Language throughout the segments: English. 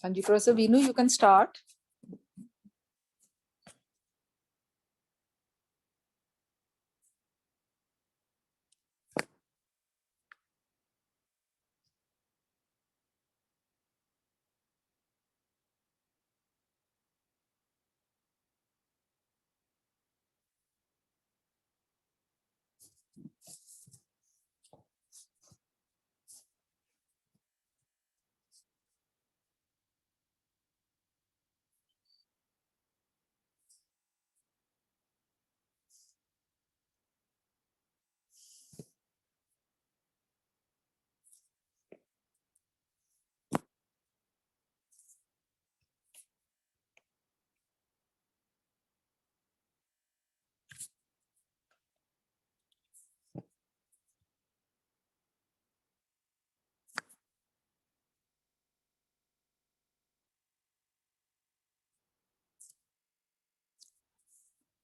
Anji, Professor Vinu, you can start.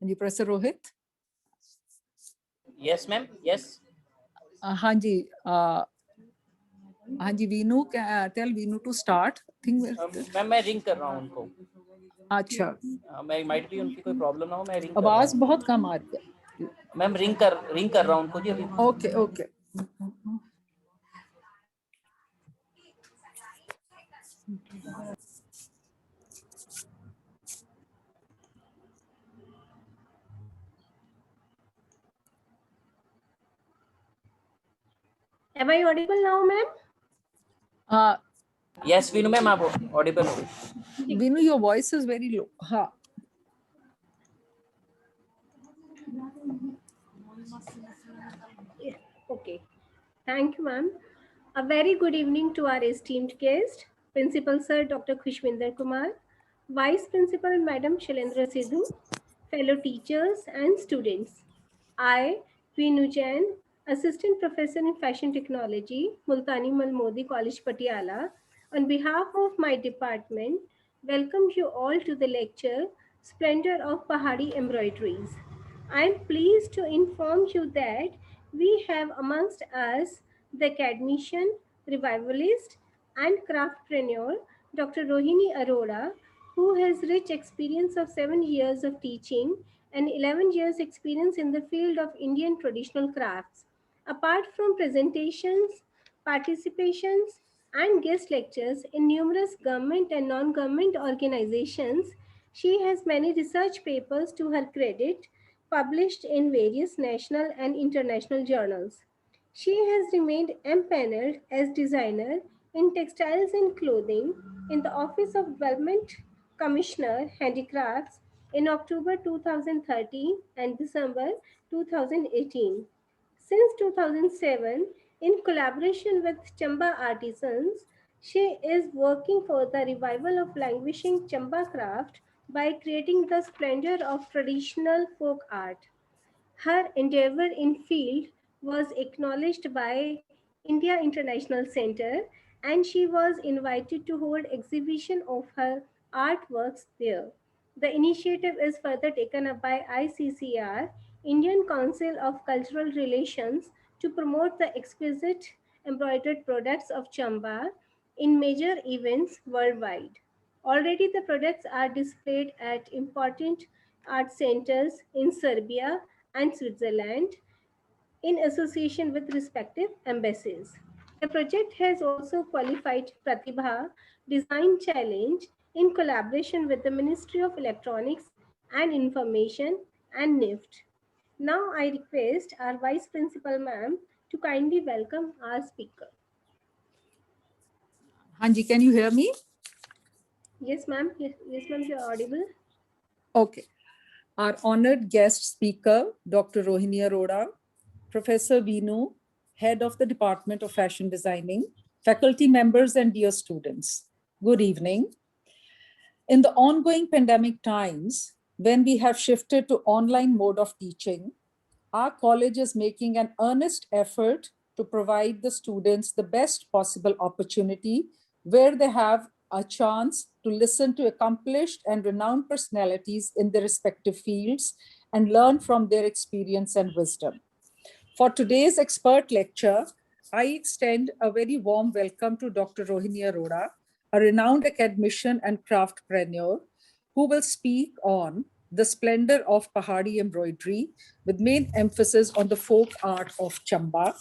Anji, Professor Rohit. Yes, ma'am. Yes. Hanji, Hanji, Vinu, tell Vinu to start. Ma'am मैं ring कर रहा हूँ उनको. अच्छा. मैं माइट भी उनकी कोई प्रॉब्लम ना हो, मैं रिंग कर आवाज रहा हूँ. बहुत कम आ रही है. मैम रिंग कर रहा हूँ उनको जी अभी. Okay okay. Am I audible now, ma'am? Yes, Vinu ma'am, आप audible हो. Vinu, your voice is very low. हाँ. Okay. Thank you, ma'am. A very good evening to our esteemed guest, Principal Sir Dr. Khushvinder Kumar, Vice Principal Madam Shailendra Sidhu, fellow teachers and students. I, Veenu Jain, Assistant Professor in Fashion Technology, Multani Malmodi College, Patiala, on behalf of my department, welcome you all to the lecture, Splendor of Pahari Embroideries. I am pleased to inform you that we have amongst us the academician, revivalist, and craftpreneur, Dr. Rohini Arora, who has rich experience of 7 years of teaching and 11 years experience in the field of Indian traditional crafts. Apart from presentations, participations, and guest lectures in numerous government and non-government organizations, she has many research papers to her credit published in various national and international journals. She has remained empaneled as designer in textiles and clothing in the Office of Development Commissioner Handicrafts in October 2013 and December 2018. Since 2007, in collaboration with Chamba artisans, she is working for the revival of languishing Chamba craft by creating the splendor of traditional folk art. Her endeavor in field was acknowledged by India International Center, and she was invited to hold exhibition of her artworks there. The initiative is further taken up by ICCR, Indian Council of Cultural Relations, to promote the exquisite embroidered products of Chamba in major events worldwide. Already the products are displayed at important art centers in Serbia and Switzerland in association with respective embassies. The project has also qualified Pratibha Design Challenge in collaboration with the Ministry of Electronics and Information and NIFT. Now I request our Vice Principal Ma'am to kindly welcome our speaker. Hanji, can you hear me? Yes, ma'am. Yes, ma'am, you're audible. Okay. Our honored guest speaker, Dr. Rohini Arora, Professor Vinu, Head of the Department of Fashion Designing, faculty members and dear students, good evening. In the ongoing pandemic times, when we have shifted to online mode of teaching, our college is making an earnest effort to provide the students the best possible opportunity where they have a chance to listen to accomplished and renowned personalities in their respective fields and learn from their experience and wisdom. For today's expert lecture, I extend a very warm welcome to Dr. Rohini Arora, a renowned academician and craftpreneur, who will speak on the splendor of Pahari embroidery with main emphasis on the folk art of Chamba.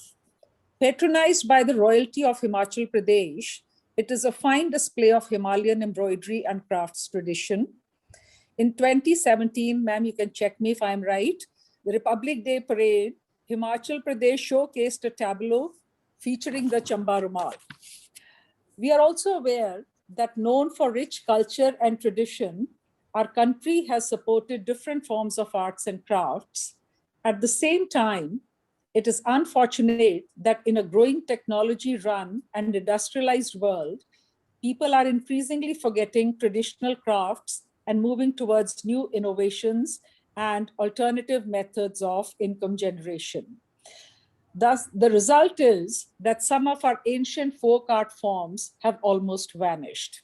Patronized by the royalty of Himachal Pradesh, it is a fine display of Himalayan embroidery and crafts tradition. In 2017, ma'am, you can check me if I'm right, the Republic Day Parade, Himachal Pradesh showcased a tableau featuring the Chamba Rumal. We are also aware that, known for rich culture and tradition, our country has supported different forms of arts and crafts. At the same time, it is unfortunate that in a growing technology run and industrialized world, people are increasingly forgetting traditional crafts and moving towards new innovations and alternative methods of income generation. Thus, the result is that some of our ancient folk art forms have almost vanished.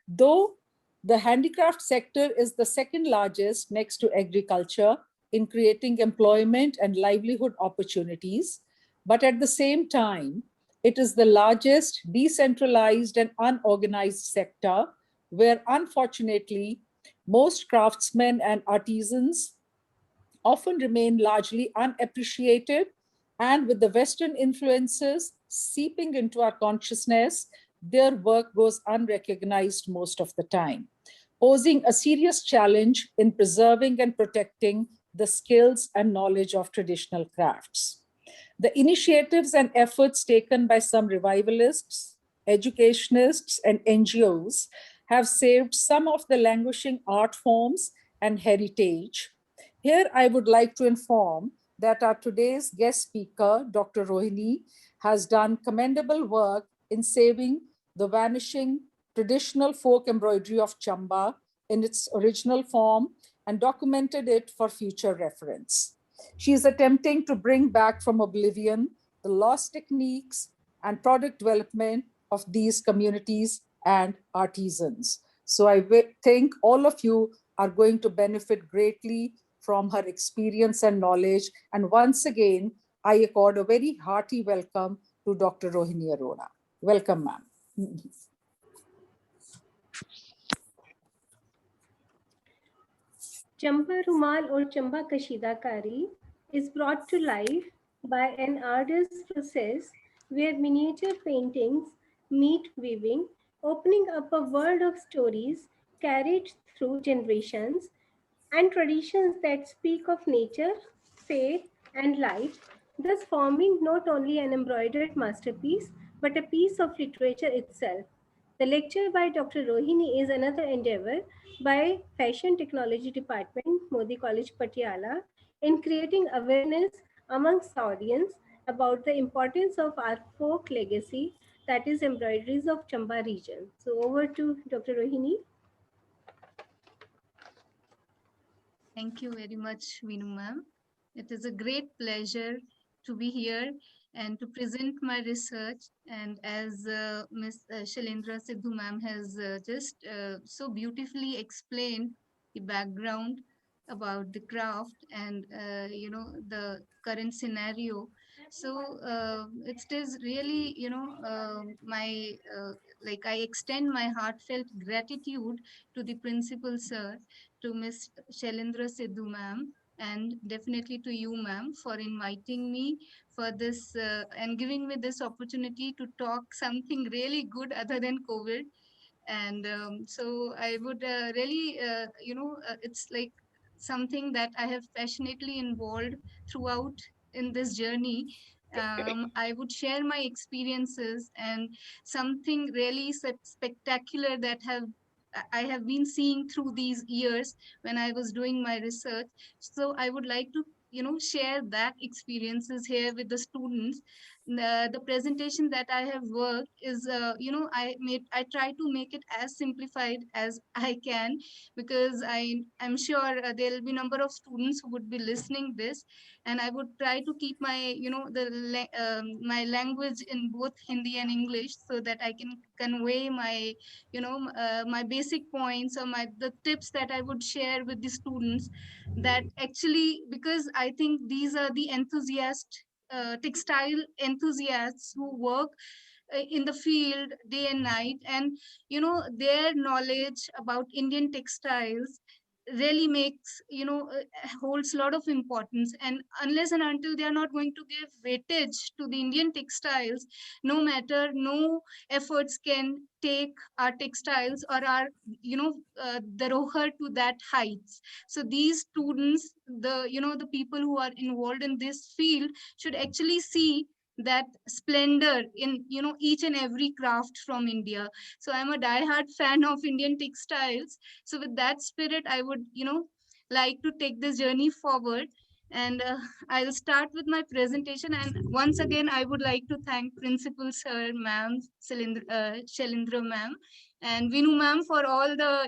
Though the handicraft sector is the second largest next to agriculture in creating employment and livelihood opportunities, but at the same time, it is the largest decentralized and unorganized sector where, unfortunately, most craftsmen and artisans often remain largely unappreciated, and with the Western influences seeping into our consciousness, their work goes unrecognized most of the time, posing a serious challenge in preserving and protecting the skills and knowledge of traditional crafts. The initiatives and efforts taken by some revivalists, educationists, and NGOs have saved some of the languishing art forms and heritage. Here, I would like to inform that our today's guest speaker, Dr. Rohini, has done commendable work in saving the vanishing traditional folk embroidery of Chamba in its original form and documented it for future reference. She is attempting to bring back from oblivion the lost techniques and product development of these communities and artisans. So I think all of you are going to benefit greatly from her experience and knowledge. And once again, I accord a very hearty welcome to Dr. Rohini Arora. Welcome, ma'am. Chamba Rumal or Chamba Kashidakari is brought to life by an arduous process where miniature paintings meet weaving, opening up a world of stories carried through generations and traditions that speak of nature, faith, and life, thus forming not only an embroidered masterpiece, but a piece of literature itself. The lecture by Dr. Rohini is another endeavor by Fashion Technology Department, Modi College, Patiala, in creating awareness amongst the audience about the importance of our folk legacy, that is embroideries of Chamba region. So over to Dr. Rohini. Thank you very much, Veenu ma'am. It is a great pleasure to be here and to present my research. And as Ms. Shailendra Sidhu ma'am has just so beautifully explained the background about the craft and the current scenario. So it is really my like I extend my heartfelt gratitude to the principal sir, to Ms. Shailendra Sidhu ma'am, and definitely to you ma'am for inviting me for this and giving me this opportunity to talk something really good other than COVID. And so I would really, it's like something that I have passionately involved throughout in this journey. I would share my experiences and something really spectacular that I have been seeing through these years when I was doing my research. So I would like to, share that experiences here with the students. The presentation that I have worked is, I try to make it as simplified as I can, because I'm sure there will be number of students who would be listening this, and I would try to keep my, my language in both Hindi and English so that I can convey my, my basic points or the tips that I would share with the students, that actually, because I think these are the textile enthusiasts who work in the field day and night, and their knowledge about Indian textiles really makes, holds a lot of importance. And unless and until they are not going to give weightage to the Indian textiles, no efforts can take our textiles or our the roher to that heights. So these students, the people who are involved in this field, should actually see that splendor in each and every craft from India. So I'm a diehard fan of Indian textiles. So with that spirit, I would like to take this journey forward. And I'll start with my presentation. And once again, I would like to thank Principal Sir, Ma'am, Shalindra Ma'am, and Vinu Ma'am for all the,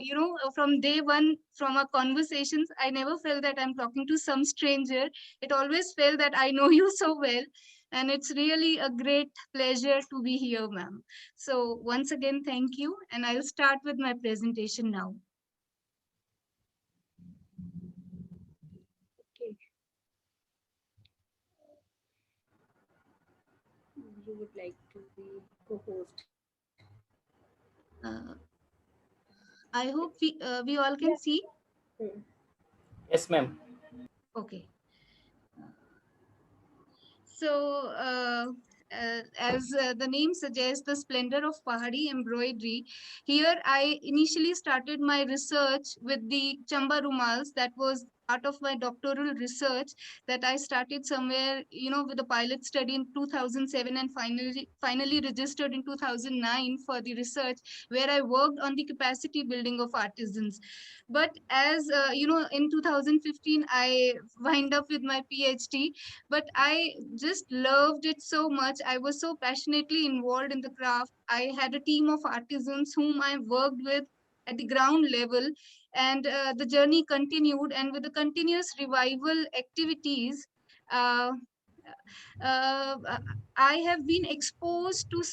from day one, from our conversations, I never felt that I'm talking to some stranger. It always felt that I know you so well. And it's really a great pleasure to be here, ma'am. So once again, thank you. And I'll start with my presentation now. Okay. You would like to be co-host. I hope we all can see. Yes, ma'am. Okay. So, as the name suggests, the splendor of Pahari embroidery. Here, I initially started my research with the Chamba Rumals. That was part of my doctoral research that I started somewhere, with a pilot study in 2007, and finally registered in 2009 for the research, where I worked on the capacity building of artisans. But as in 2015, I wind up with my PhD, but I just loved it so much. I was so passionately involved in the craft. I had a team of artisans whom I worked with at the ground level, and the journey continued. And with the continuous revival activities, uh, uh, I have been exposed to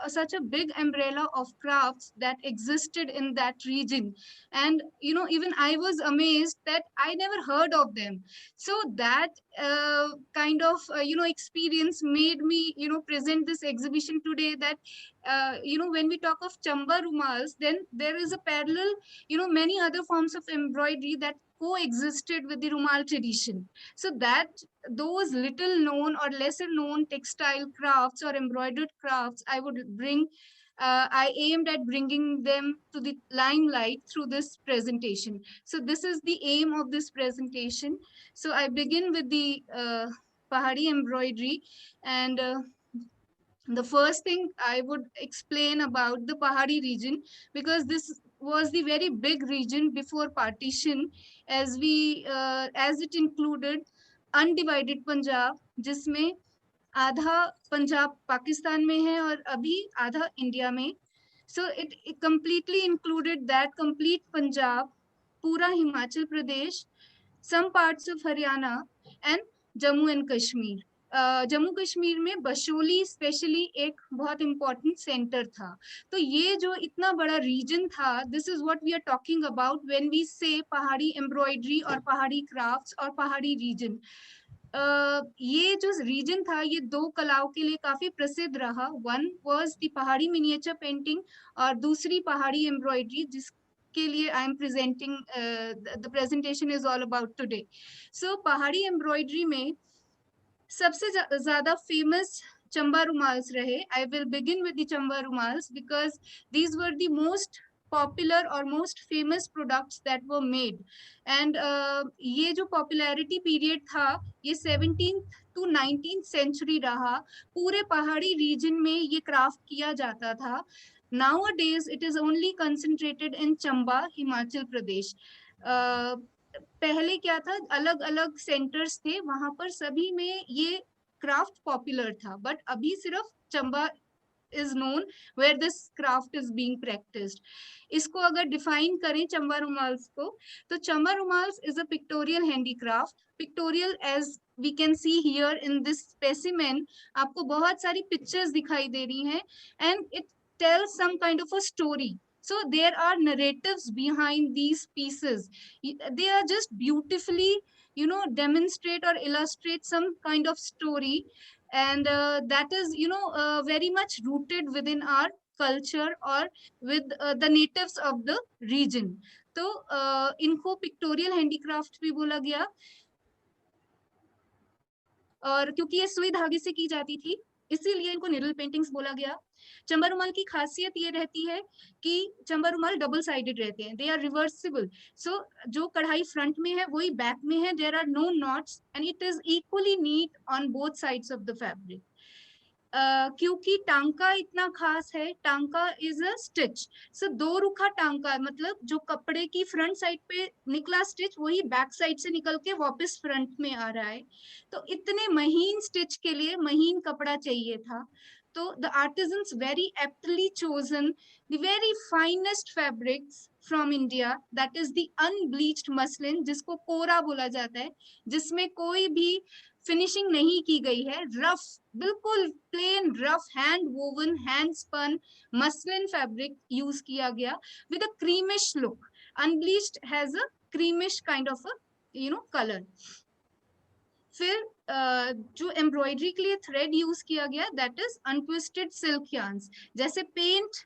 such a big umbrella of crafts that existed in that region, and even I was amazed that I never heard of them. So that kind of experience made me present this exhibition today. That when we talk of Chamba Rumals, then there is a parallel, many other forms of embroidery that coexisted with the Rumal tradition. So that those little known or lesser known textile crafts or embroidered crafts, I aimed at bringing them to the limelight through this presentation. So this is the aim of this presentation. So I begin with the Pahari embroidery, and the first thing I would explain about the Pahari region, because this was the very big region before partition, as it included undivided Punjab, जिसमें आधा पंजाब पाकिस्तान में है और अभी आधा India में. So it completely included that complete Punjab, पूरा Himachal Pradesh, some parts of Haryana, and Jammu and Kashmir. Jammu Kashmir में बशोली स्पेशली एक बहुत इंपॉर्टेंट सेंटर था. तो ये जो इतना बड़ा रीजन था, this is what we are talking about when we say Pahari embroidery और पहाड़ी क्राफ्ट्स और पहाड़ी रीजन. ये जो रीजन था, ये दो कलाओं के लिए काफी प्रसिद्ध रहा. One was the Pahari miniature painting और दूसरी पहाड़ी एम्ब्रॉयडरी, जिसके लिए I am presenting, the presentation is all about today. So Pahari embroidery में सबसे ज्यादा फेमस चंबा रुमाल्स रहे. I will begin with the Chamba rumals because these were the most popular or most famous products that were made. And ये जो popularity period था, ये 17th to 19th century रहा. पूरे पहाड़ी region में ये craft किया जाता था. Nowadays it is only concentrated in Chamba, Himachal Pradesh. पहले क्या था, अलग अलग सेंटर्स थे, वहां पर सभी में ये क्राफ्ट पॉपुलर था. बट अभी सिर्फ Chamba is known where this craft is being practiced. इसको अगर डिफाइन करें चंबा रुमाल्स को, तो Chamba रुमाल्स is a pictorial handicraft. Pictorial as we can see here in this specimen, आपको बहुत सारी पिक्चर्स दिखाई दे रही हैं, and it tells some kind of a story. So there are narratives behind these pieces. They are just beautifully, demonstrate or illustrate some kind of story. and that is very much rooted within our culture or with the natives of the region. तो इनको pictorial handicraft भी बोला गया, और क्योंकि ये सुई धागे से की जाती थी इसीलिए इनको निडल पेंटिंग्स बोला गया। चंबा रुमाल की खासियत ये रहती है कि चंबा रुमाल डबल साइडेड रहते हैं, दे आर रिवर्सिबल। सो जो कढ़ाई फ्रंट में है वही बैक में है, there are no knots and it is equally neat on both sides of the fabric. क्योंकि टांका इतना खास है, टांका इज अ स्टिच, सो दो रुखा टांका, मतलब जो कपड़े की फ्रंट साइड पे निकला स्टिच वही बैक साइड से निकल के वापस फ्रंट में आ रहा है। तो इतने महीन स्टिच के लिए महीन कपड़ा चाहिए था, तो the artisans very aptly chosen the very finest fabrics from India, that is the unbleached muslin, जिसको कोरा बोला जाता है, जिसमें कोई भी फिनिशिंग नहीं की गई है, रफ, बिल्कुल plain rough hand woven hand spun muslin fabric use किया गया with a creamish look. Unbleached has a creamish kind of a colour. फिर जो एम्ब्रॉयडरी के लिए थ्रेड यूज किया गया that is untwisted silk yarns. जैसे पेंट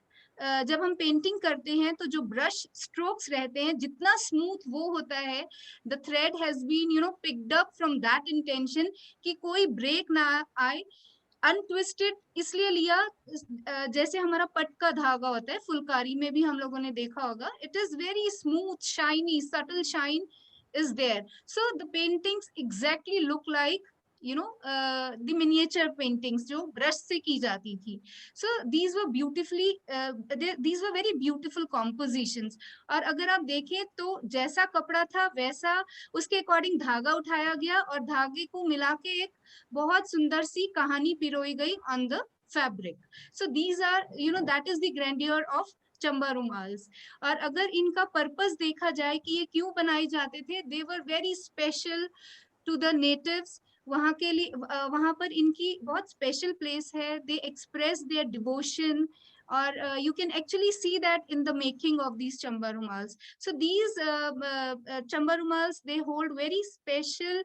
जब हम पेंटिंग करते हैं तो जो ब्रश स्ट्रोक्स रहते हैं जितना स्मूथ वो होता है, the thread has been picked up from that intention कि कोई ब्रेक ना आए। अनट्विस्टेड इसलिए लिया जैसे हमारा पट का धागा होता है, फुलकारी में भी हम लोगों ने देखा होगा, it is very smooth shiny, subtle shine is there, so the paintings exactly look like the miniature paintings जो ब्रश से की जाती थी। so these were beautifully these were very beautiful compositions। और अगर आप देखें तो जैसा कपड़ा था वैसा उसके अकॉर्डिंग धागा उठाया गया और धागे को मिला के एक बहुत सुंदर सी कहानी पिरोई गई on the fabric। so these are that is the grandeur of Chamba रुमाल्स। और अगर इनका पर्पस देखा जाए कि ये क्यों बनाए जाते थे, they were very special to the natives. वहां के लिए वहां पर इनकी बहुत स्पेशल प्लेस है, दे एक्सप्रेस देयर डिवोशन और you can actually see that in the making of these chamba rumals। so these chamba rumals they hold very special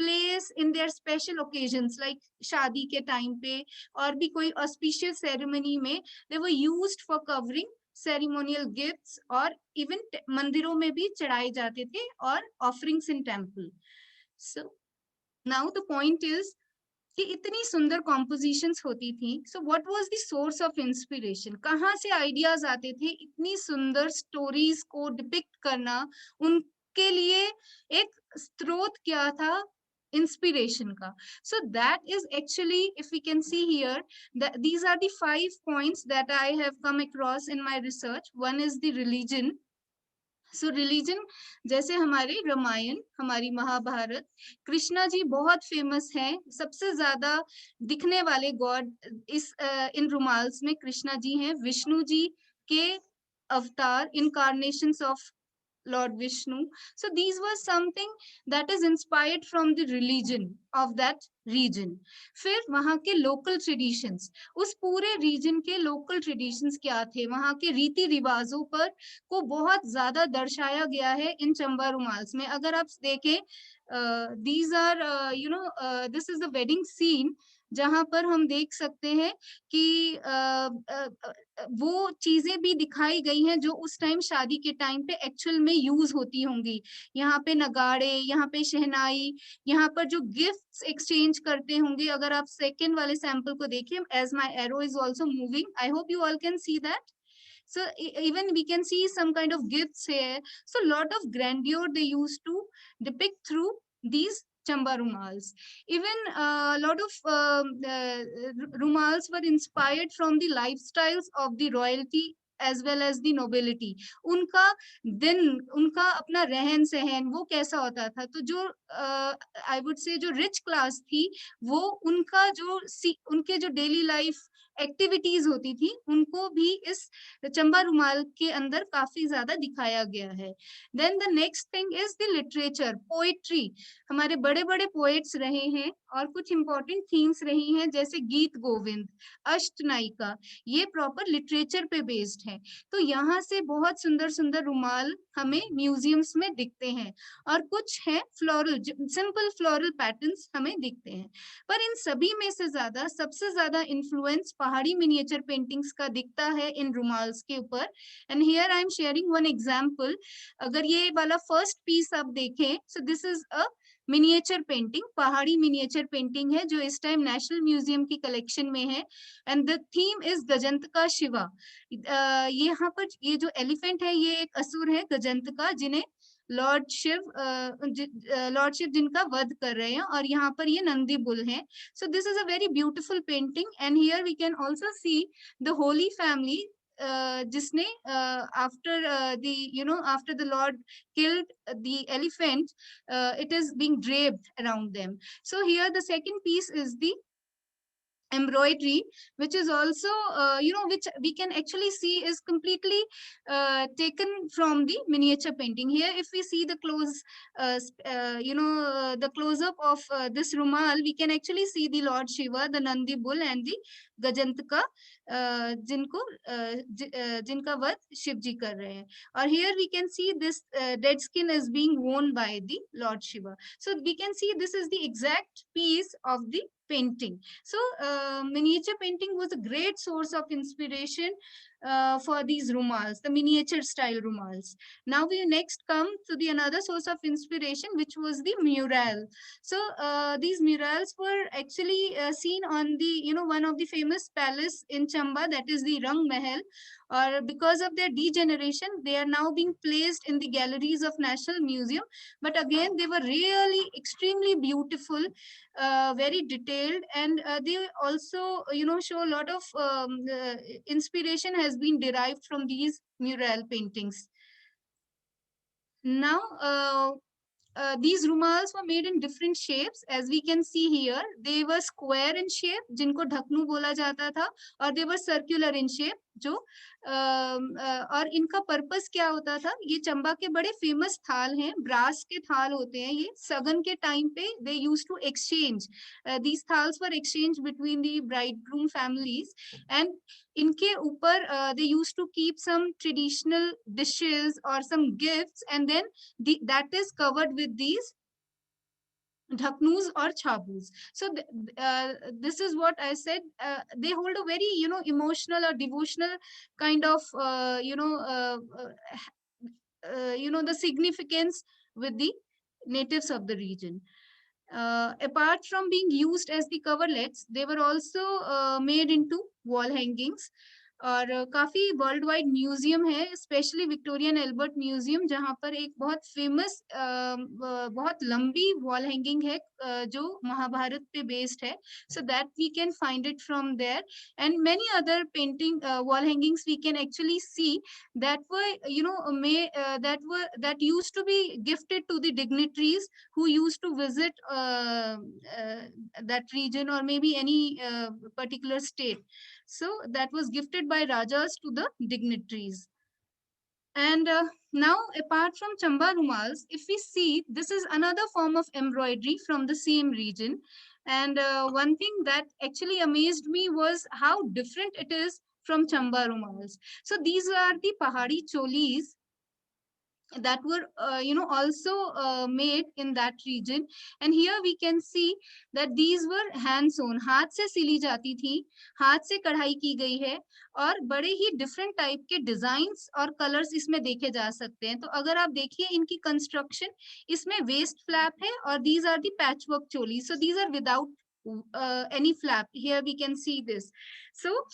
place in their special occasions like शादी के time पे और भी कोई auspicious ceremony में they were used for covering ceremonial gifts और even मंदिरों में भी चढ़ाए जाते थे और offerings in temple। so now the point is कि इतनी सुंदर कॉम्पोजिशंस होती थी, so what was the source of inspiration, कहाँ से आइडियाज आते थे इतनी सुंदर स्टोरीज को डिपिक्ट करना, उनके लिए एक स्रोत क्या था inspiration का। so that is actually if we can see here that these are the 5 points that I have come across in my research। one is the religion। So religion जैसे हमारे रामायण, हमारी महाभारत, कृष्णा जी बहुत फेमस हैं, सबसे ज्यादा दिखने वाले गॉड इस इन रुमाल्स में कृष्णा जी हैं। विष्णु जी के अवतार, incarnations of Lord Vishnu। so these were something that is inspired from the religion of that region। फिर वहां के local traditions, उस पूरे region के local traditions क्या थे, वहां के रीति रिवाजों पर को बहुत ज्यादा दर्शाया गया है इन चंबा रुमाल्स में। अगर आप देखें these are this is the wedding scene जहां पर हम देख सकते हैं कि वो चीजें भी दिखाई गई हैं जो उस टाइम शादी के टाइम पे एक्चुअल में यूज होती होंगी। यहाँ पे नगाड़े, यहाँ पे शहनाई, यहाँ पर जो गिफ्ट्स एक्सचेंज करते होंगे। अगर आप सेकेंड वाले सैंपल को देखिए, as my arrow is also moving, I hope you all can see that. So even we can see some kind of gifts here, so lot of grandeur they used to depict through these chamba rumals। even a lot of rumals were inspired from the lifestyles of the royalty as well as the nobility। उनका दिन, उनका अपना रहन सहन वो कैसा होता था, तो जो आई वुड से जो रिच क्लास थी वो उनका जो उनके जो डेली लाइफ एक्टिविटीज होती थी उनको भी इस चंबा रुमाल के अंदर काफी ज्यादा दिखाया गया है। Then the next thing is the literature, poetry. हमारे बड़े बड़े पोएट्स रहे हैं और कुछ इंपॉर्टेंट थीम्स रही हैं जैसे गीत गोविंद, अष्टनायिका, ये प्रॉपर लिटरेचर पे बेस्ड है। तो यहाँ से बहुत सुंदर सुंदर रुमाल हमें म्यूजियम्स में दिखते हैं, और कुछ हैं फ्लोरल, सिंपल फ्लोरल पैटर्न्स हमें दिखते हैं। पर इन सभी में से सबसे ज्यादा इन्फ्लुएंस पहाड़ी मिनिएचर पेंटिंग्स का दिखता है इन रुमाल्स के ऊपर। And here I am sharing one example. अगर ये वाला फर्स्ट पीस आप देखें, so this is a miniature painting, Pahari miniature painting है जो इस टाइम नेशनल म्यूजियम की कलेक्शन में है। And the theme is Gajantaka Shiva. यहाँ पर ये जो एलिफेंट है ये एक असुर है गजंतका, जिन्हें लॉर्ड शिव जिनका वध कर रहे हैं, और यहाँ पर ये नंदी बुल है। So this is a very beautiful painting. And here we can also see the holy family, जिसने after after the lord killed the elephant, it is being draped around them. So here the second piece is the embroidery, which is also which we can actually see is completely taken from the miniature painting. Here if we see the the close up of this rumal, we can actually see the Lord Shiva, the Nandi bull, and the Gajantaka, जिनका वध शिव जी कर रहे हैं. और here we can see this dead skin is being worn by the Lord Shiva. So we can see this is the exact piece of the painting. So miniature painting was a great source of inspiration for these rumals, the miniature style rumals. Now we next come to the another source of inspiration, which was the mural. So these murals were actually seen on the one of the famous palace in Chamba, that is the Rang Mahal. Or because of their degeneration, they are now being placed in the galleries of National Museum. But again, they were really extremely beautiful, very detailed, and they also show a lot of inspiration has been derived from these mural paintings. Now these rumals were made in different shapes. As we can see here, they were square in shape, जिनको ढकनू बोला जाता था, और they were circular in shape, जो और इनका purpose क्या होता था? ये चंबा के बड़े फेमस थाल हैं, ब्रास के थाल होते हैं ये. सगन के टाइम पे they used to exchange, these thals were exchanged between the bridegroom families, and इनके ऊपर they used to keep some traditional dishes or some gifts, and then that is covered with these dhaknus or chabus. So this is what I said. They hold a very emotional or devotional kind of the significance with the natives of the region. Apart from being used as the coverlets, they were also made into wall hangings. और काफी world wide museum है, specially Victorian Albert museum, जहां पर एक बहुत famous बहुत लंबी wall hanging है जो महाभारत पे बेस्ड है. So that we can find it from there, and many other painting wall hangings we can actually see that were that used to be gifted to the dignitaries who used to visit that region or maybe any particular state. So that was gifted by Rajas to the dignitaries. And now, apart from Chamba rumals, if we see, this is another form of embroidery from the same region. And one thing that actually amazed me was how different it is from Chamba rumals. So these are the Pahadi cholis that were also made in that region, and here we can see that these were hand sewn, हाथ से सिली जाती थी, हाथ से कढ़ाई की गई है, और बड़े ही डिफरेंट टाइप के डिजाइन्स और कलर्स इसमें देखे जा सकते हैं. तो अगर आप देखिए इनकी कंस्ट्रक्शन, इसमें वेस्ट फ्लैप है, और these are the patch work choli. So these are without any flap. Here we can see this. So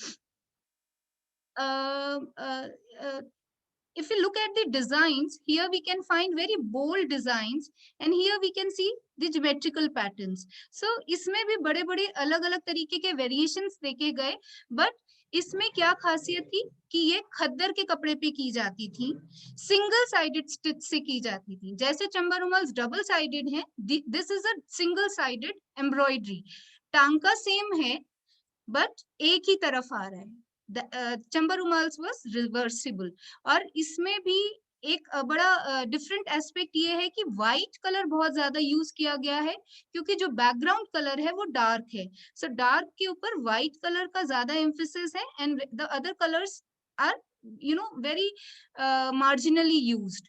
if we look at the designs, here we can find very bold designs, and here we can see the geometrical patterns. So इसमें भी बड़े बड़े अलग अलग तरीके के variations देखे गए, but इसमें क्या खासियत थी कि ये खद्दर के कपड़े पे की जाती थी, सिंगल साइडेड स्टिच से की जाती थी. जैसे चंबा रुमाल्स डबल साइडेड है, this is a single sided embroidery. टांका सेम है, बट एक ही तरफ आ रहा है. Chamba rumals was reversible. और इसमें भी एक बड़ा डिफरेंट एस्पेक्ट ये है कि व्हाइट कलर बहुत ज्यादा यूज किया गया है, क्योंकि जो बैकग्राउंड कलर है वो डार्क है. सो डार्क के ऊपर व्हाइट कलर का ज्यादा एम्फेसिस है, and the other colours are very marginally used.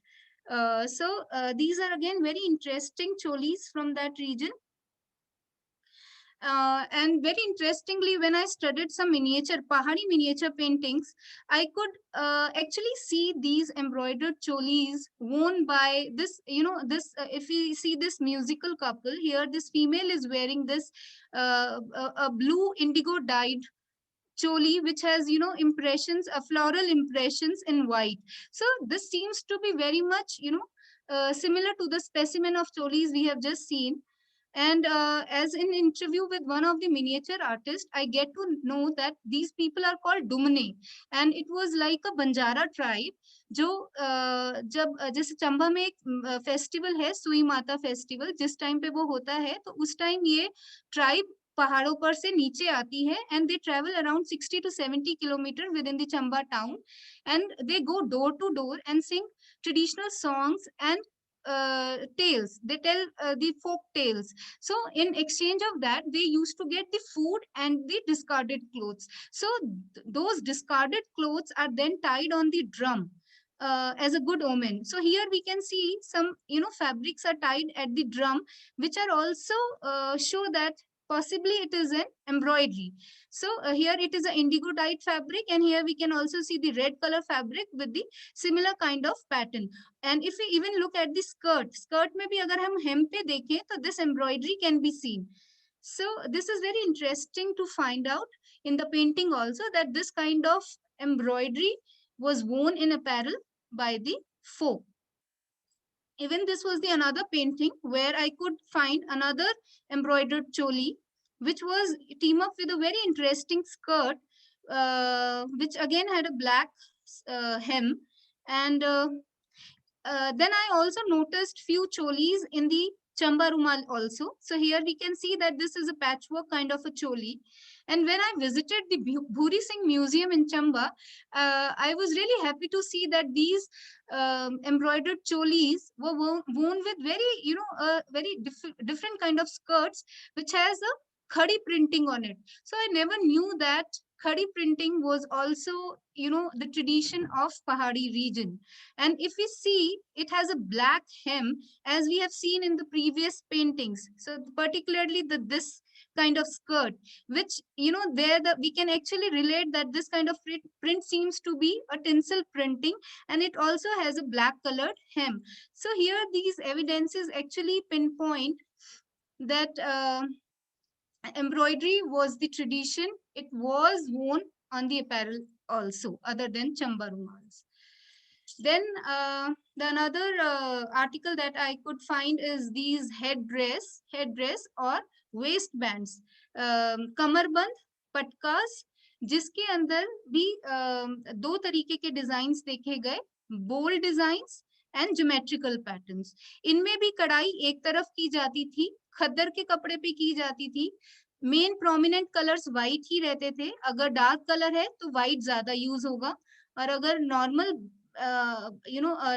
So these are again very interesting cholis from that region. And very interestingly, when I studied some Pahari miniature paintings, I could actually see these embroidered cholis worn by this, if we see this musical couple here, this female is wearing this a blue indigo dyed choli, which has, impressions, floral impressions in white. So this seems to be very much, similar to the specimen of cholis we have just seen. And as in interview with one of the miniature artists, I get to know that these people are called Dumne, and it was like a Banjara tribe. जो जब जैसे चंबा में एक festival है सुई माता festival, जिस time पे वो होता है तो उस टाइम ये ट्राइब पहाड़ों पर से नीचे आती है, and they travel around 60 to 70 kilometers within the Chamba town, and they go door to door and sing traditional songs and tales. They tell the folk tales. So in exchange of that, they used to get the food and the discarded clothes. So those discarded clothes are then tied on the drum as a good omen. So here we can see some, fabrics are tied at the drum, which are also show that possibly it is an embroidery. So here it is an indigo dyed fabric, and here we can also see the red color fabric with the similar kind of pattern. And if we even look at the skirt में भी अगर हम hem पे देखें तो this embroidery can be seen. So this is very interesting to find out in the painting also, that this kind of embroidery was worn in apparel by the folk. Even this was the another painting where I could find another embroidered choli, which was team up with a very interesting skirt, which again had a black hem. And then I also noticed few cholis in the Chamba Rumal also. So here we can see that this is a patchwork kind of a choli. And when I visited the Bhuri Singh Museum in Chamba, I was really happy to see that these embroidered cholis were worn with very, very different kind of skirts, which has a khadi printing on it. So I never knew that khadi printing was also, the tradition of Pahadi region. And if we see, it has a black hem, as we have seen in the previous paintings. So particularly this kind of skirt, which, there we can actually relate that this kind of print seems to be a tinsel printing, and it also has a black colored hem. So here these evidences actually pinpoint that embroidery was the tradition. It was worn on the apparel also, other than Chamba rumals. Then the another article that I could find is these headdress or waistbands, कमरबंद, पटकास, जिसके अंदर भी दो तरीके के designs देखे गए, bold designs and geometrical patterns. इनमें भी कढ़ाई एक तरफ की जाती थी, खद्दर के कपड़े पे की जाती थी. मेन प्रोमिनेंट कलर्स व्हाइट ही रहते थे. अगर डार्क कलर है तो व्हाइट ज्यादा यूज होगा, और अगर नॉर्मल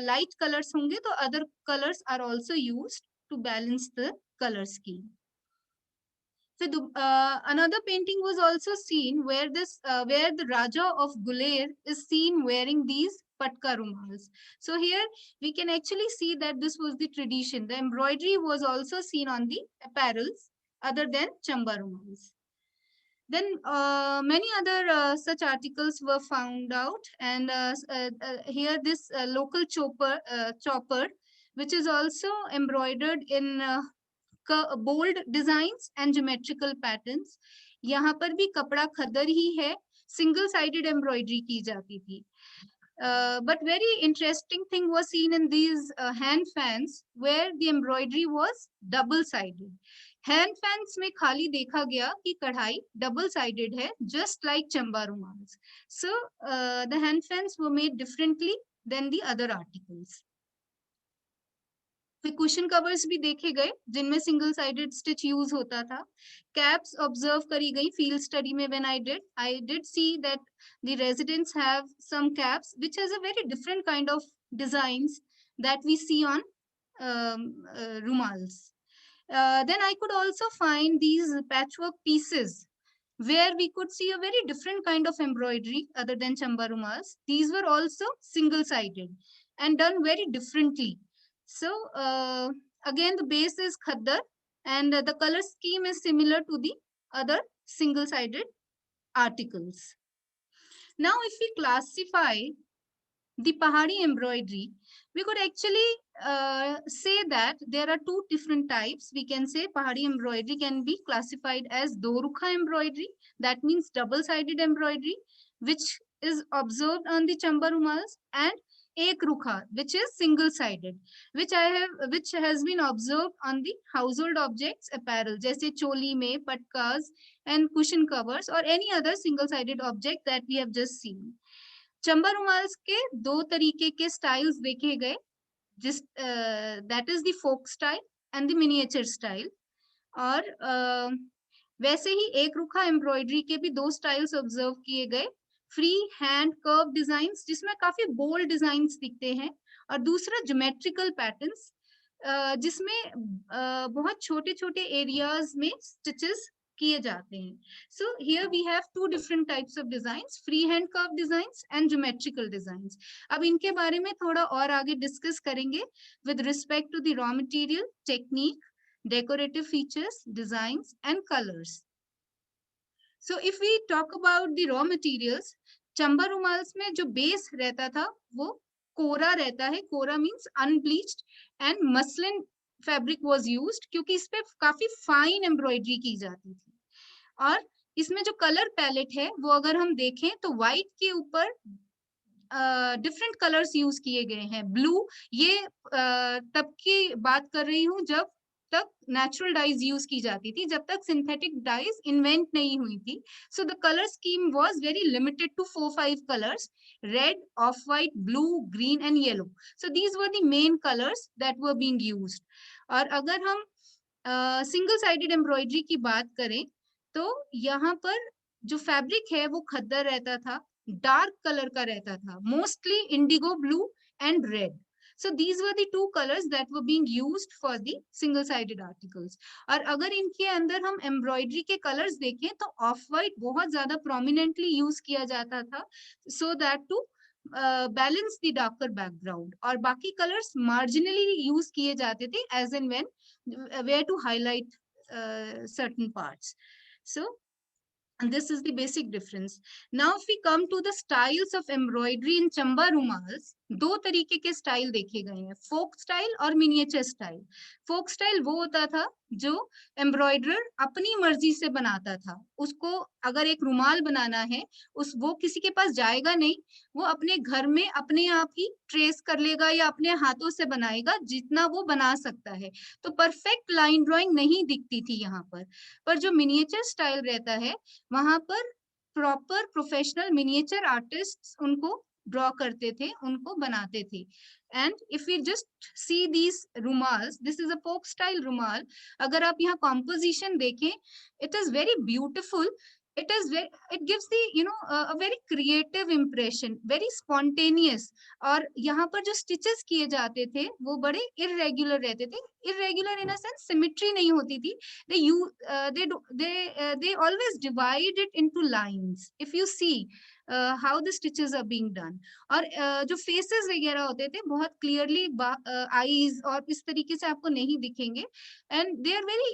light colors होंगे तो other colors are also used to balance the color scheme. So another painting was also seen where where the Raja of Guler is seen wearing these patka rumals. So here we can actually see that this was the tradition. The embroidery was also seen on the apparels other than Chamba rumals. Then many other such articles were found out, and here this local chopper, which is also embroidered in bold designs and geometrical patterns. यहाँ पर भी कपड़ा खद्दर ही है, single sided embroidery की जाती थी. But very interesting thing was seen in these hand fans where the embroidery was double sided. Hand fans में खाली देखा गया कि कढ़ाई डबल साइडेड है, just like Chamba rumals. So the hand fans were made differently than the other articles. फिर cushion covers भी देखे गए जिनमें सिंगल साइडेड स्टिच यूज होता था. कैप्स ऑब्जर्व करी गई फील्ड स्टडी में. When I did see that the residents have some caps which has a very different kind of designs that we see on rumals. Then I could also find these patchwork pieces where we could see a very different kind of embroidery other than Chamba rumals. These were also single-sided and done very differently. So again, the base is khaddar, and the color scheme is similar to the other single-sided articles. Now, if we classify the Pahari embroidery, we could actually say that there are two different types. We can say Pahari embroidery can be classified as Dorukha embroidery, that means double-sided embroidery, which is observed on the Chamba rumals, and Ek Rukha, which is single-sided, which has been observed on the household objects apparel, जैसे चोली में patkas and cushion covers or any other single-sided object that we have just seen. Chamba रुमाल्स के दो तरीके के styles देखे गए, जिस that is the folk style and the miniature style, और वैसे ही एक रुखा एम्ब्रॉयडरी के भी दो स्टाइल्स ऑब्जर्व किए गए, फ्री हैंड कर्व डिजाइन्स जिसमें काफी बोल्ड डिजाइन्स दिखते हैं, और दूसरा ज्योमेट्रिकल पैटर्न्स जिसमें बहुत छोटे छोटे एरियाज में स्टिचेस किए जाते हैं. So here we have two different types of designs, free hand curve designs and geometrical designs. अब इनके बारे में थोड़ा और आगे डिस्कस करेंगे with respect to the raw material, technique, decorative features, designs and colors. So if we talk about the raw materials, Chamba रुमाल्स में जो बेस रहता था वो कोरा रहता है. Kora means unbleached and muslin fabric was used, क्योंकि इस पे काफी फाइन एम्ब्रॉयडरी की जाती थी. और इसमें जो कलर पैलेट है वो अगर हम देखें तो व्हाइट के ऊपर डिफरेंट कलर्स यूज किए गए हैं. ब्लू, ये तब की बात कर रही हूँ जब तक नेचुरल डाइज यूज की जाती थी, जब तक सिंथेटिक डाइज इन्वेंट नहीं हुई थी. So the colour scheme was very limited to 4-5 colours, red, off white, blue, green and yellow. So these were the main colours that were being used. और अगर हम सिंगल साइडेड एम्ब्रॉयडरी की बात करें तो यहाँ पर जो फैब्रिक है वो खद्दर रहता था, डार्क कलर का रहता था, mostly Indigo blue and red. So these were the two colors that were being used for the single sided articles. और अगर इनके अंदर हम एम्ब्रॉयडरी के कलर्स देखें तो ऑफ व्हाइट बहुत ज्यादा प्रोमिनेंटली यूज किया जाता था, so that to balance the darker background, और बाकी कलर्स marginally यूज किए जाते थे as and when where to highlight certain parts. So and this is the basic difference. Now if we come to the styles of embroidery in Chamba rumals, दो तरीके के style देखे गए हैं, folk style और मिनिएचर स्टाइल. फोक स्टाइल वो होता था जो एम्ब्रॉयडरर अपनी मर्जी से बनाता था. उसको अगर एक रुमाल बनाना है, वो किसी के पास जाएगा नहीं, वो अपने घर में अपने आप ही ट्रेस कर लेगा या अपने हाथों से बनाएगा जितना वो बना सकता है. तो परफेक्ट लाइन ड्राइंग नहीं दिखती थी यहाँ पर जो मिनिएचर स्टाइल रहता है वहां पर प्रॉपर प्रोफेशनल मिनिएचर आर्टिस्ट उनको ड्रॉ करते थे, उनको बनाते थे. And if you just see these rumals, this is a folk style rumal. अगर आप यहाँ कॉम्पोजिशन देखें, it is very beautiful. It gives the a very creative impression, very spontaneous. और यहाँ पर जो stitches किए जाते थे वो बड़े irregular रहते थे. Irregular in a sense symmetry नहीं होती थी. They always divide it into lines. If you see how the stitches are being done, और जो faces वगैरह होते थे बहुत clearly eyes और इस तरीके से आपको नहीं दिखेंगे, and they are very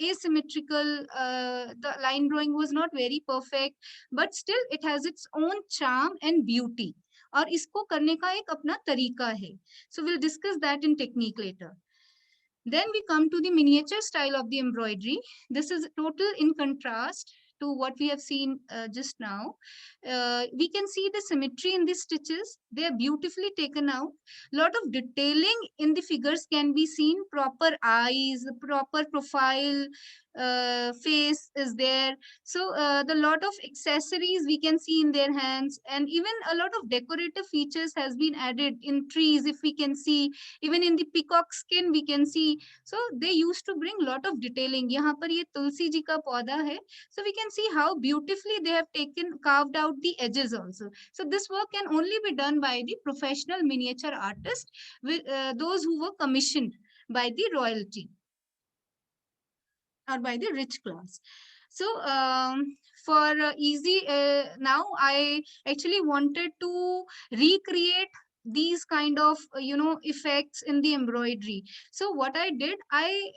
asymmetrical. The line drawing was not very perfect, but still it has its own charm and beauty, और इसको करने का एक अपना तरीका है. So we'll discuss that in technique later. Then we come to the miniature style of the embroidery. This is total in contrast to what we have seen just now. We can see the symmetry in the stitches. They are beautifully taken out. Lot of detailing in the figures can be seen. Proper eyes, proper profile, face is there. So the lot of accessories we can see in their hands, and even a lot of decorative features has been added in trees. If we can see, even in the peacock skin we can see. So they used to bring lot of detailing. यहाँ पर ये तुलसी जी का पौधा है, so we can see how beautifully they have carved out the edges also. So this work can only be done by the professional miniature artist, those who were commissioned by the royalty or by the rich class. So for easy, now I actually wanted to recreate these kind of effects in the embroidery. So what I did, I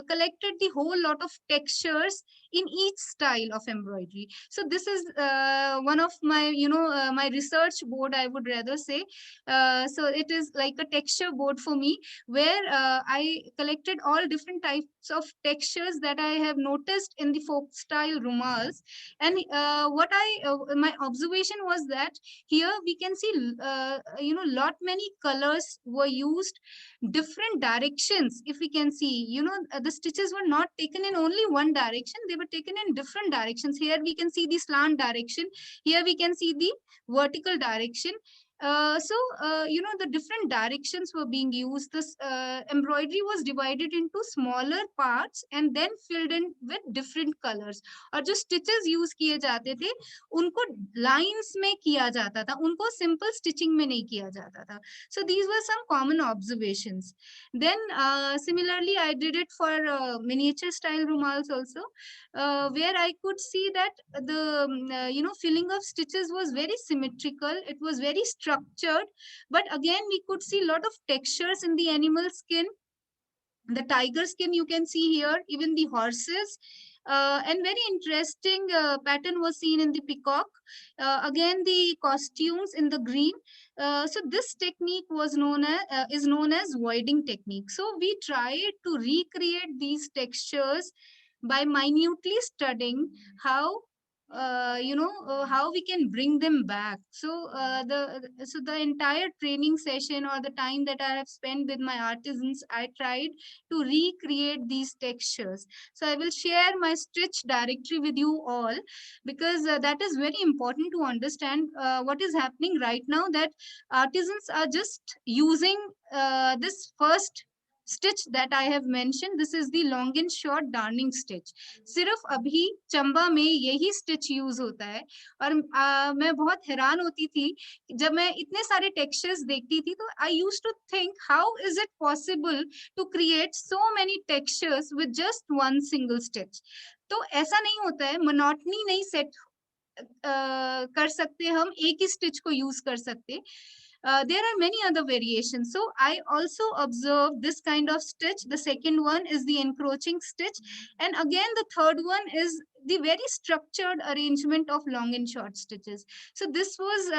collected the whole lot of textures in each style of embroidery. So this is one of my my research board, I would rather say. So it is like a texture board for me, where I collected all different types of textures that I have noticed in the folk style rumals. And what my observation was that here we can see lot many colors were used, different directions. If we can see, the stitches were not taken in only one direction, they were taken in different directions. Here we can see the slant direction, here we can see the vertical direction. The different directions were being used. This embroidery was divided into smaller parts and then filled in with different colors. और जो stitches use किए जाते थे उनको lines में किया जाता था, उनको simple stitching में नहीं किया जाता था. So these were some common observations. Then similarly I did it for miniature style rumals also, where I could see that the filling of stitches was very symmetrical, it was very structured, but again we could see a lot of textures in the animal skin. The tiger skin you can see here, even the horses, and very interesting pattern was seen in the peacock. Again the costumes in the green. So this technique was is known as voiding technique. So we tried to recreate these textures by minutely studying how how we can bring them back. So the entire training session, or the time that I have spent with my artisans, I tried to recreate these textures. So I will share my stitch directory with you all, because that is very important to understand what is happening right now, that artisans are just using this first stitch that I have mentioned. This is the long and short darning stitch. सिर्फ अभी चंबा में यही stitch use होता है. और मैं बहुत हैरान होती थी जब मैं इतने सारे टेक्सचर्स देखती थी. तो I used to think how is it possible to create so many textures with just one single stitch. तो ऐसा नहीं होता है, मोनोटनी नहीं सेट कर सकते हम, एक ही स्टिच को यूज कर सकते. There are many other variations. So I also observed this kind of stitch. The second one is the encroaching stitch. And again, the third one is the very structured arrangement of long and short stitches. So this was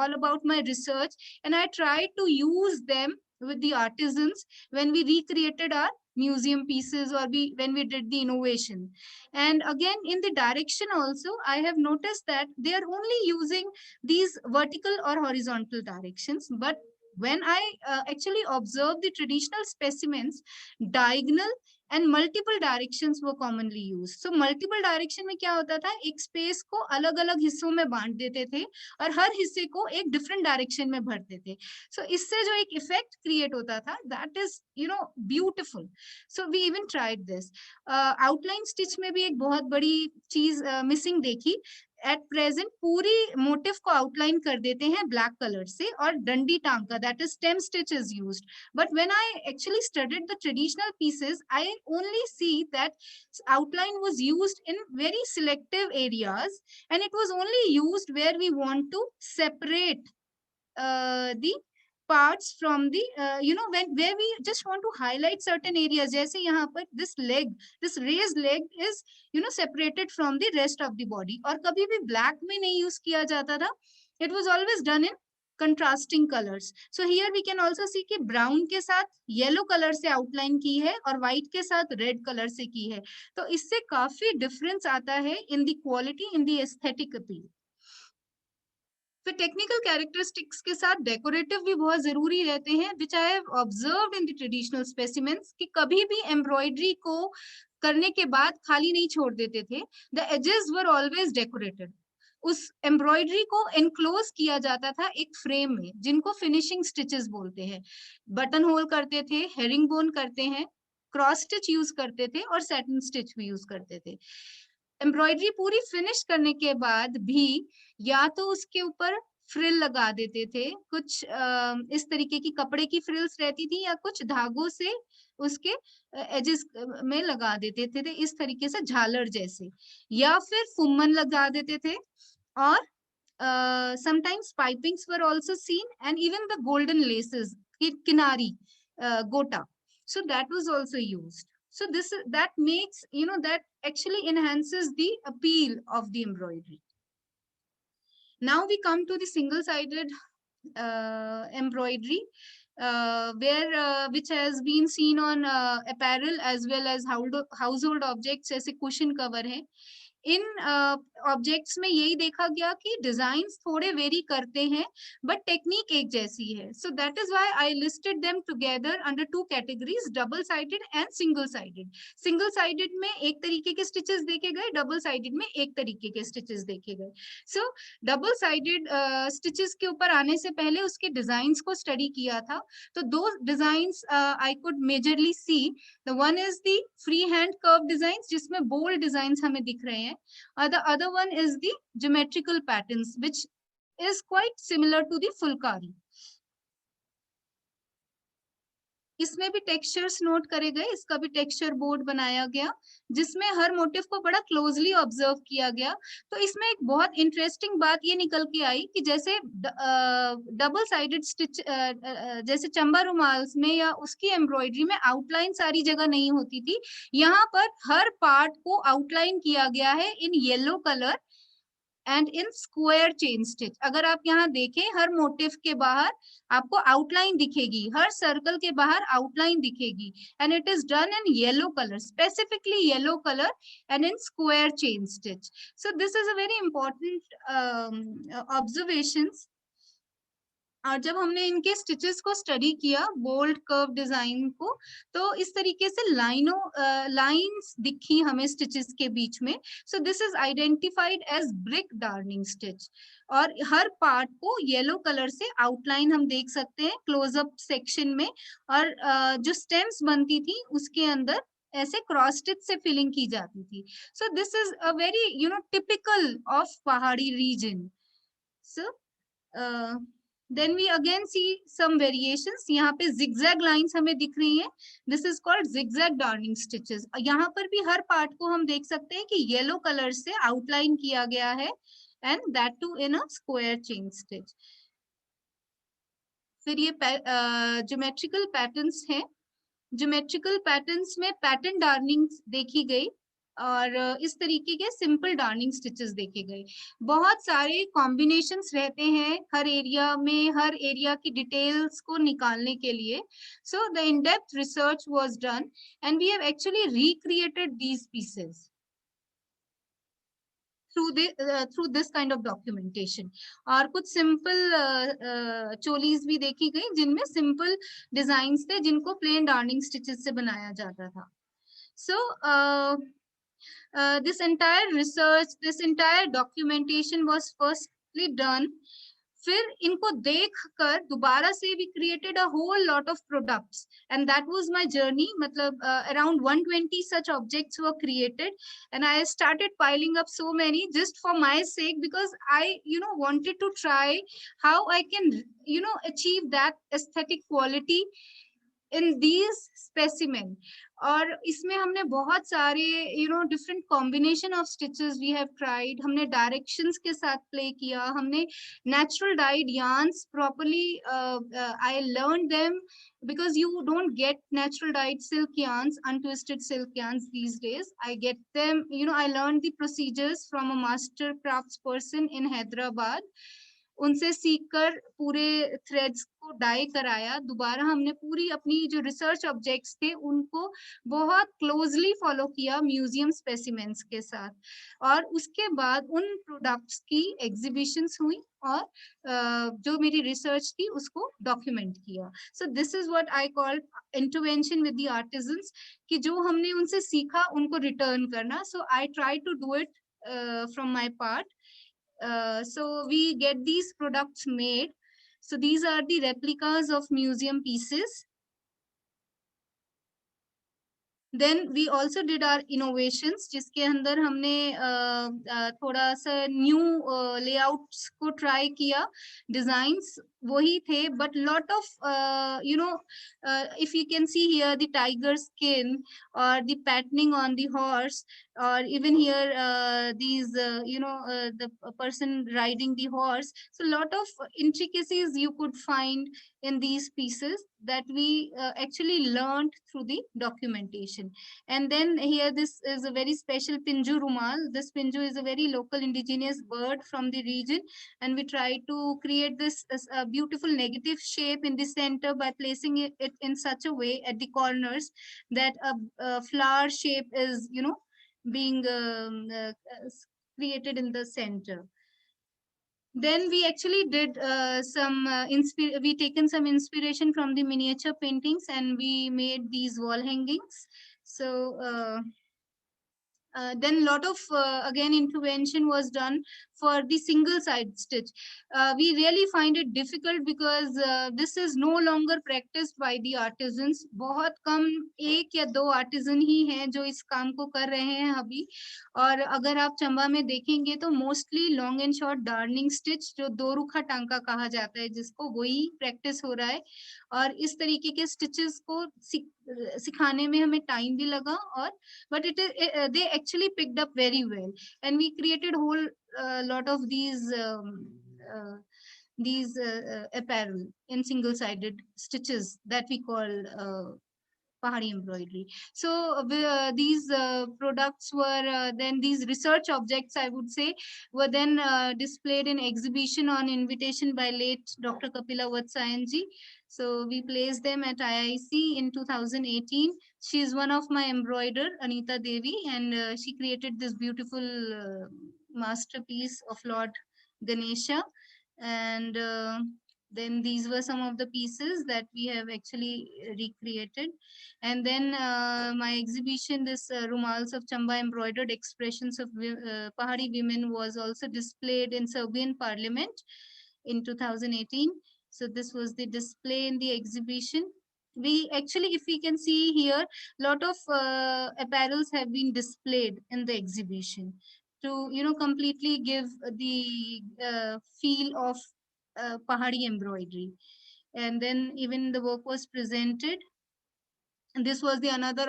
all about my research. And I tried to use them with the artisans when we recreated our museum pieces, or when we did the innovation. And again, in the direction also, I have noticed that they are only using these vertical or horizontal directions. But when I actually observed the traditional specimens, diagonal and multiple directions were commonly used. So multiple direction में क्या होता था, एक space को अलग अलग हिस्सों में बांट देते थे और हर हिस्से को एक different direction में भरते थे. So इससे जो एक effect create होता था, that is beautiful. So we even tried this. Outline stitch में भी एक बहुत बड़ी चीज missing देखी. एट प्रेजेंट पूरी मोटिव को आउटलाइन कर देते हैं ब्लैक कलर से और डंडी टांग का, that is stem stitch is used. But when I actually studied the traditional pieces, I only see that outline was used in very selective areas, and it was only used where we want to separate the parts from the where we just want to highlight certain areas. जैसे यहाँ पर this leg, this raised leg is separated from the rest of the body. और कभी भी black में नहीं use किया जाता था. It was always done in contrasting colors. So here we can also see कि brown के साथ yellow color से outline की है और white के साथ red color से की है. तो इससे काफी difference आता है in the quality, in the aesthetic appeal. फिर टेक्निकल कैरेक्टरिस्टिक्स के साथ डेकोरेटिव भी बहुत जरूरी रहते हैं, which I have observed in the traditional specimens, कि कभी भी एम्ब्रॉयडरी को करने के बाद खाली नहीं छोड़ देते थे. The edges were always decorated. उस एम्ब्रॉयडरी को एनक्लोज किया जाता था एक फ्रेम में, जिनको फिनिशिंग स्टिचेस बोलते हैं. बटन होल करते थे, हेरिंग बोन करते हैं, क्रॉस स्टिच यूज करते थे और सैटिन स्टिच भी यूज करते थे. एम्ब्रॉयडरी पूरी फिनिश करने के बाद भी या तो उसके ऊपर फ्रिल लगा देते थे, कुछ इस तरीके की कपड़े की फ्रिल्स रहती थी, या कुछ धागों से उसके एजेस में लगा देते थे इस तरीके से झालर जैसे, या फिर फुम्मन लगा देते थे, और sometimes pipings were also seen, and even the golden laces, kinari, gota, so that was also used. So that makes, that actually enhances the appeal of the embroidery. Now we come to the single sided embroidery, which has been seen on apparel as well as household objects, जैसे cushion cover है. इन objects में यही देखा गया कि designs थोड़े very करते हैं, बट टेक्निक एक जैसी है. So that is why I listed them together under 2 categories, double sided and single sided. Single sided में एक तरीके के स्टिचेस देखे गए, डबल साइडेड में एक तरीके के स्टिचेस देखे गए. सो डबल साइडेड स्टिचेस के ऊपर आने से पहले उसके डिजाइन्स को स्टडी किया था. तो दो designs I could majorly see. The one is the free hand curve designs, जिसमें बोल्ड डिजाइन्स हमें दिख रहे हैं. The other one is the geometrical patterns, which is quite similar to the Phulkari. इसमें भी टेक्सचर्स नोट करे गए, इसका भी टेक्सचर बोर्ड बनाया गया जिसमें हर मोटिव को बड़ा क्लोजली ऑब्जर्व किया गया. तो इसमें एक बहुत इंटरेस्टिंग बात ये निकल के आई कि जैसे डबल साइडेड स्टिच, जैसे चंबा रुमाल्स में या उसकी एम्ब्रॉयडरी में आउटलाइन सारी जगह नहीं होती थी, यहाँ पर हर पार्ट को आउटलाइन किया गया है in yellow colour and in square chain stitch. अगर आप यहाँ देखें, हर मोटिव के बाहर आपको आउटलाइन दिखेगी, हर सर्कल के बाहर आउटलाइन दिखेगी, and it is done in yellow colour, specifically yellow colour and in square chain stitch. So this is a very important observation. और जब हमने इनके स्टिचेस को स्टडी किया, बोल्ड कर्व डिजाइन को, तो इस तरीके से लाइंस दिखी हमें स्टिचेस के बीच में. So this is identified as brick darning stitch. और हर पार्ट को येलो कलर से आउटलाइन हम देख सकते हैं क्लोजअप सेक्शन में, और जो स्टेम्स बनती थी उसके अंदर ऐसे क्रॉस स्टिच से फिलिंग की जाती थी. So this is a very typical of Pahari region. So then we again see some variations. यहाँ पे zigzag lines हमें दिख रही हैं. This is called zigzag darning stitches. यहाँ पर भी हर पार्ट को हम देख सकते हैं कि येलो कलर से आउटलाइन किया गया है, and that too in a square chain stitch. फिर ये ज्योमेट्रिकल पैटर्न्स हैं. ज्योमेट्रिकल पैटर्न्स में पैटर्न डार्निंग देखी गई, और इस तरीके के सिंपल डार्निंग स्टिचेस देखे गए. बहुत सारे कॉम्बिनेशंस रहते हैं हर एरिया में, हर एरिया की डिटेल्स को निकालने के लिए. So the in depth research was done and we have actually recreated these pieces through this kind of documentation. और कुछ सिंपल चोलीज भी देखी गई जिनमें सिंपल डिजाइन्स थे जिनको प्लेन डार्निंग स्टिचेस से बनाया जाता था. So this entire research, this entire documentation was firstly done. फिर इनको देख कर दोबारा से we created a whole lot of products, and that was my journey. मतलब around 120 such objects were created, and I started piling up so many just for my sake, because I wanted to try how I can achieve that aesthetic quality in these specimen. और इसमें हमने बहुत सारे different combination of stitches we have tried. हमने directions के साथ play किया, हमने natural dyed yarns properly. I learned them because you don't get natural dyed silk yarns, untwisted silk yarns these days. I get them, I learned the procedures from a master crafts person in Hyderabad. उनसे सीखकर पूरे threads को die कराया. दोबारा हमने पूरी अपनी जो रिसर्च ऑब्जेक्ट्स थे उनको बहुत क्लोजली फॉलो किया म्यूजियम स्पेसिमेंट्स के साथ, और उसके बाद उन प्रोडक्ट्स की एग्जीबिशंस हुई और जो मेरी रिसर्च थी उसको डॉक्यूमेंट किया. So this is what I call intervention with the artisans, कि जो हमने उनसे सीखा उनको रिटर्न करना. So I try to do it from my part. So we get these products made. So these are the replicas of museum pieces. Then we also did our innovations, जिसके अंदर हमने थोड़ा सा new layouts को try किया. Designs वही थे, but lot of if you can see here the tiger skin or the patterning on the horse, or even here these the person riding the horse. So lot of intricacies you could find in these pieces that we actually learned through the documentation. And then here this is a very special Pinju Rumal. This Pinju is a very local indigenous bird from the region, and we try to create this as a beautiful negative shape in the center by placing it in such a way at the corners that a flower shape is being created in the center. Then we actually did we taken some inspiration from the miniature paintings, and we made these wall hangings. So then lot of again intervention was done for the single side stitch. We really find it difficult because this is no longer practiced by the artisans. बहुत कम एक या दो artisan ही हैं जो इस काम को कर रहे हैं अभी. और अगर आप चंबा में देखेंगे तो mostly long and short darning stitch जो दो रुखा टांका कहा जाता है जिसको, वही practice हो रहा है. और इस तरीके के stitches को सिखाने में हमें time भी लगा, और but they actually picked up very well, and we created whole lot of these apparel in single sided stitches that we call Pahari embroidery. So these products were then these research objects, I would say, were then displayed in exhibition on invitation by late Dr. Kapila Vatsayanji. So we placed them at IIC in 2018. She is one of my embroider, Anita Devi, and she created this beautiful masterpiece of Lord Ganesha. And then these were some of the pieces that we have actually recreated. And then my exhibition, this Rumals of Chamba embroidered expressions of Pahari women, was also displayed in Serbian Parliament in 2018. So this was the display in the exhibition. We actually, if we can see here, lot of apparels have been displayed in the exhibition to completely give the feel of Pahari embroidery. And then even the work was presented. And this was the another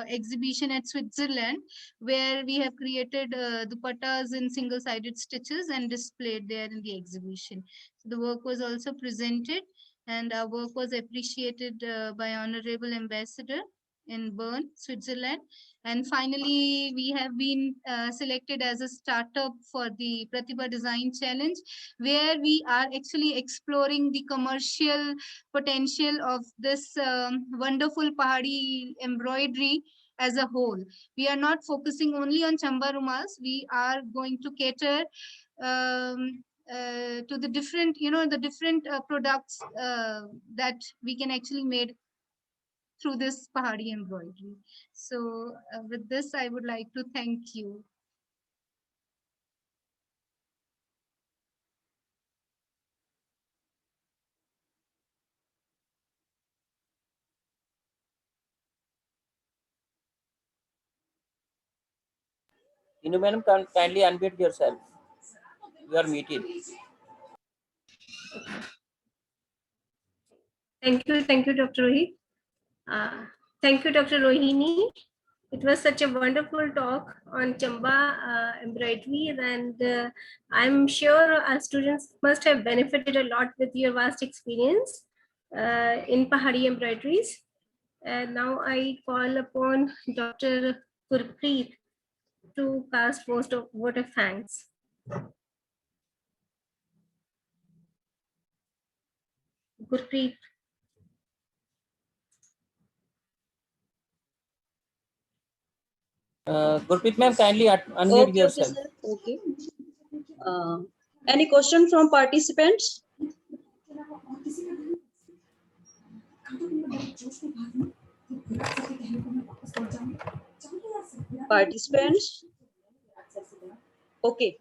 exhibition at Switzerland, where we have created dupattas in single-sided stitches and displayed there in the exhibition. So the work was also presented, and our work was appreciated by Honorable Ambassador in Bern, Switzerland. And finally, we have been selected as a startup for the Pratibha Design Challenge, where we are actually exploring the commercial potential of this wonderful Pahari embroidery as a whole. We are not focusing only on Chamba Rumals. We are going to cater to the different, the different products that we can actually make through this Pahari embroidery. So with this, I would like to thank you. Inu madam, kindly unmute yourself. You are muted. Thank you, Dr. Rohit. Thank you, Dr. Rohini. It was such a wonderful talk on Chamba embroidery, and I'm sure our students must have benefited a lot with your vast experience in Pahari embroideries. And now I call upon Dr. Gurpreet to cast vote of thanks. Gurpreet. Gurpreet ma'am, kindly unmute yourself. Okay. Any question from participants? Participants? Okay.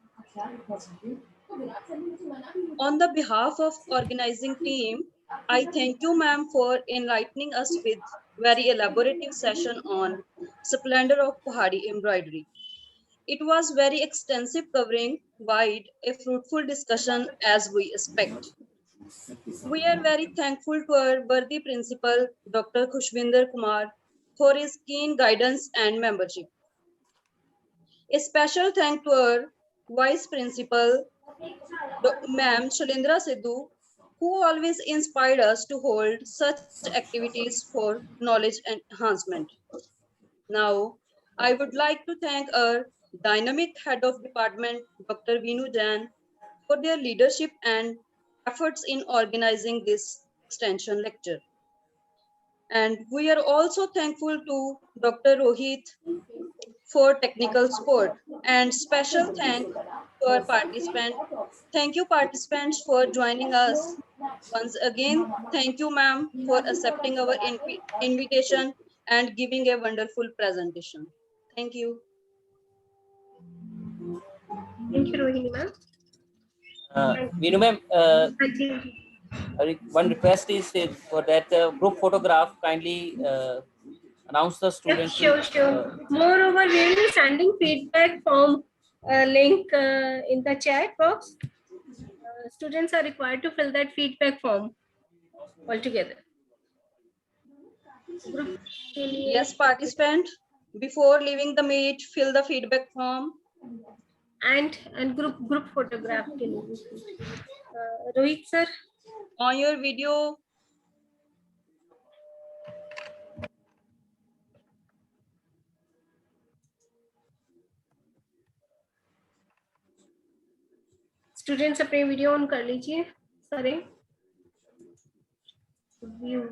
On the behalf of organizing team, I thank you, ma'am, for enlightening us with very elaborative session on splendor of Pahadi embroidery. It was very extensive, covering wide, a fruitful discussion as we expect. We are very thankful to our worthy principal, Dr. Khushvinder Kumar, for his keen guidance and membership. A special thank to our Vice Principal, Ma'am Shalindra Sidhu, who always inspired us to hold such activities for knowledge enhancement. Now, I would like to thank our dynamic head of department, Dr. Veenu Jain, for their leadership and efforts in organizing this extension lecture. And we are also thankful to Dr. Rohit for technical support, and special thank to our participants. Thank you participants for joining us. Once again, thank you ma'am for accepting our invitation and giving a wonderful presentation. Thank you. Thank you, Rohini ma'am. Veenu ma'am, one request is for that group photograph, kindly announce the Yep, students. sure. Moreover, we will be sending feedback form link in the chat box. Students are required to fill that feedback form altogether. Group के लिए- Yes, participant, before leaving the meet, fill the feedback form. and group photograph के लिए. Rohit sir. On your video, students अपने video on कर लीजिए सारे. View